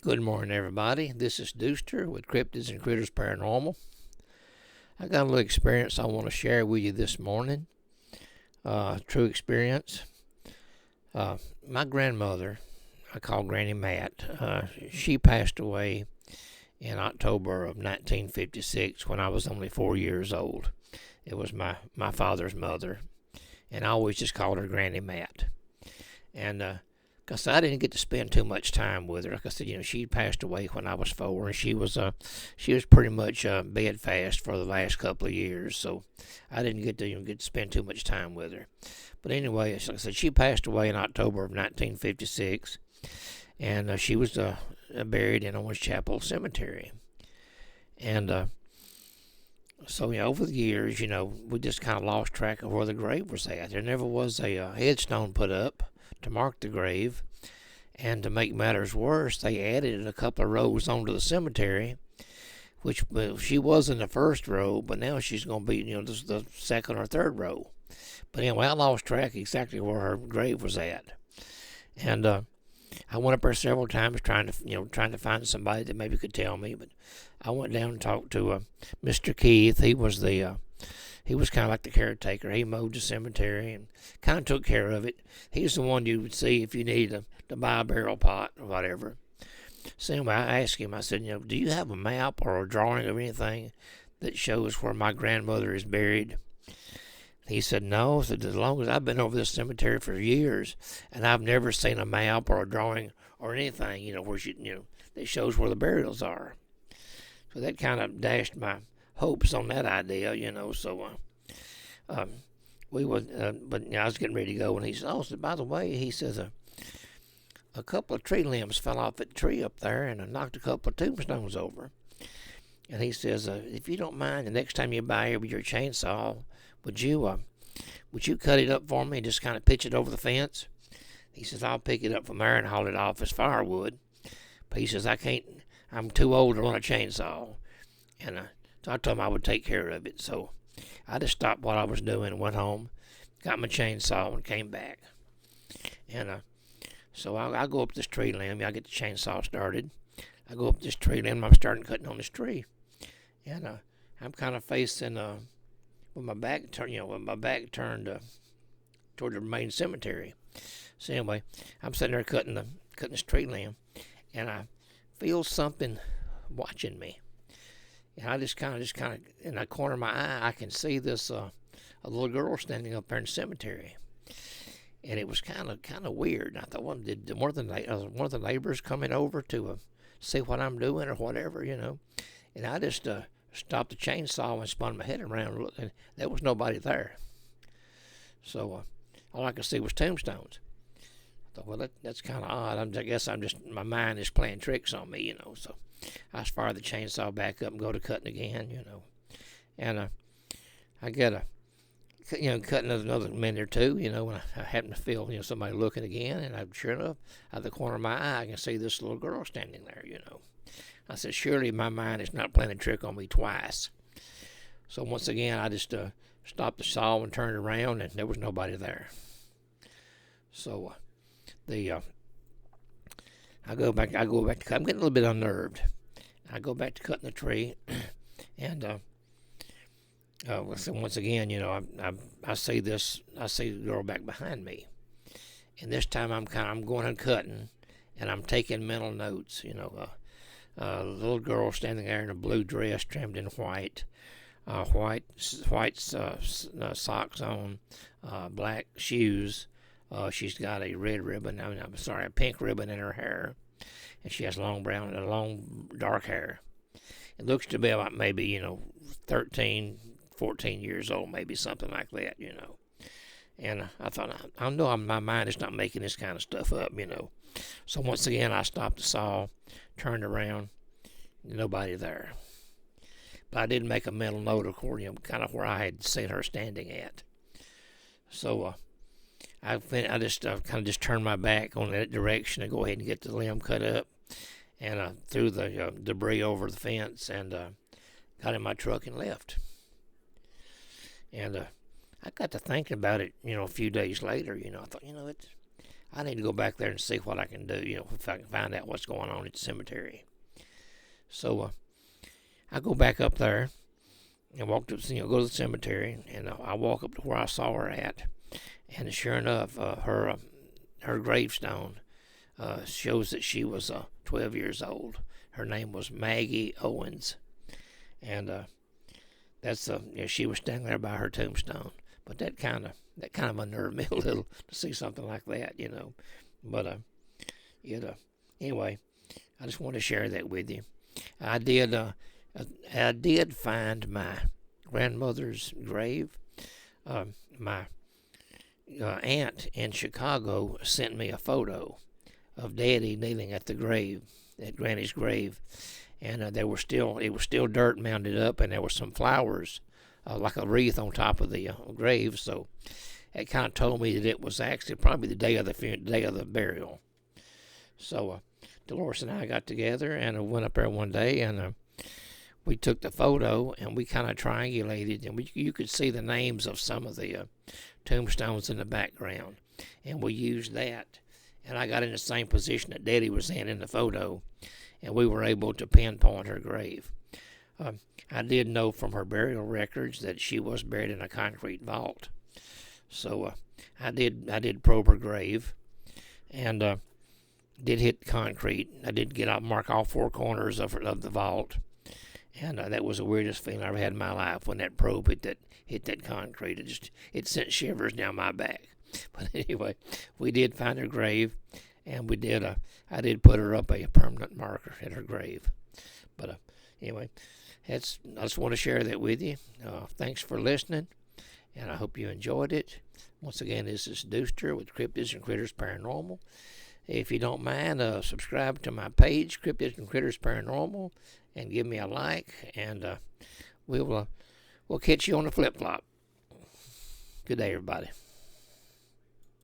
Good morning, everybody. This is Deuster with Cryptids and Critters Paranormal. I got a little experience I want to share with you this morning. True experience. My grandmother, I call Granny Matt, she passed away in October of 1956 when I was only 4 years old. It was my father's mother, and I always just called her Granny Matt. And because I didn't get to spend too much time with her. Like I said, she passed away when I was 4, and she was pretty much bedfast for the last couple of years, so I didn't get to spend too much time with her. But anyway, like I said, she passed away in October of 1956, and she was buried in Owens Chapel Cemetery. And so over the years, we just kind of lost track of where the grave was at. There never was a headstone put up to mark the grave, and to make matters worse, they added a couple of rows onto the cemetery, which she was in the first row, but now she's going to be the second or third row. But anyway, I lost track exactly where her grave was at, and I went up there several times trying to find somebody that maybe could tell me. But I went down and talked to Mr. Keith. He was kind of like the caretaker. He mowed the cemetery and kind of took care of it. He's the one you would see if you needed to buy a burial pot or whatever. So anyway, I asked him, I said, do you have a map or a drawing of anything that shows where my grandmother is buried? He said, no. I said, as long as I've been over this cemetery for years, and I've never seen a map or a drawing or anything, where that shows where the burials are. So that kind of dashed my hopes on that idea, So we would, but I was getting ready to go, and he said, by the way, he says, a couple of tree limbs fell off that tree up there, and I knocked a couple of tombstones over. And he says, if you don't mind, the next time you by here with your chainsaw, would you cut it up for me and just kind of pitch it over the fence? He says, I'll pick it up from there and haul it off as firewood. But he says, I'm too old to run a chainsaw. And so I told him I would take care of it. So I just stopped what I was doing and went home, got my chainsaw, and came back. And so I go up this tree limb. I get the chainsaw started. I go up this tree limb. I'm starting cutting on this tree. And I'm kind of facing with my back turned toward the main cemetery. So anyway, I'm sitting there cutting this tree limb, and I feel something watching me. And I just kind of in the corner of my eye, I can see this a little girl standing up there in the cemetery, and it was kind of weird. And I thought, well, did one of the neighbors coming over to see what I'm doing or whatever, And I just stopped the chainsaw and spun my head around and looked, and there was nobody there. So all I could see was tombstones. I thought, well, that's kind of odd. I guess my mind is playing tricks on me, So I just fired the chainsaw back up and go to cutting again, And I get cutting another minute or two, when I happen to feel, somebody looking again, and sure enough, out of the corner of my eye, I can see this little girl standing there, I said, surely my mind is not playing a trick on me twice. So once again, I just stopped the saw and turned around, and there was nobody there. So I go back to cut. I'm getting a little bit unnerved. I go back to cutting the tree, and so once again, I see the girl back behind me, and this time I'm going and cutting, and I'm taking mental notes. A little girl standing there in a blue dress trimmed in white, white socks on, black shoes. She's got a pink ribbon in her hair, and she has long dark hair. It looks to be about maybe 13, 14 years old, maybe something like that, And I thought, I know my mind is not making this kind of stuff up, So once again, I stopped the saw, turned around, nobody there. But I did make a mental note, of course, kind of where I had seen her standing at. So I just kind of turned my back on that direction and go ahead and get the limb cut up, and threw the debris over the fence, and got in my truck and left. And I got to thinking about it, a few days later. I thought, I need to go back there and see what I can do, if I can find out what's going on at the cemetery. So I go back up there and walk to, go to the cemetery, and I walk up to where I saw her at, and sure enough, her gravestone shows that she was 12 years old. Her name was Maggie Owens, and that's she was standing there by her tombstone. But that kind of unnerved me a little to see something like that, But anyway, I just want to share that with you. I did find my grandmother's grave. My aunt in Chicago sent me a photo of Daddy kneeling at the grave, at Granny's grave, and it was still dirt mounded up, and there were some flowers, like a wreath on top of the grave. So it kind of told me that it was actually probably the day of the burial. So Dolores and I got together and went up there one day, and we took the photo, and we kind of triangulated, and you could see the names of some of the tombstones in the background, and we used that. And I got in the same position that Daddy was in the photo, and we were able to pinpoint her grave. I did know from her burial records that she was buried in a concrete vault. So I did probe her grave, and did hit concrete. I did mark all four corners of the vault, and that was the weirdest feeling I ever had in my life when that probe hit that concrete. It sent shivers down my back. But anyway, we did find her grave, and I did put her up a permanent marker at her grave. But anyway, I just want to share that with you. Thanks for listening, and I hope you enjoyed it. Once again, this is Deuster with Cryptids and Critters Paranormal. If you don't mind, subscribe to my page, Cryptids and Critters Paranormal, and give me a like, and we'll catch you on the flip-flop. Good day, everybody.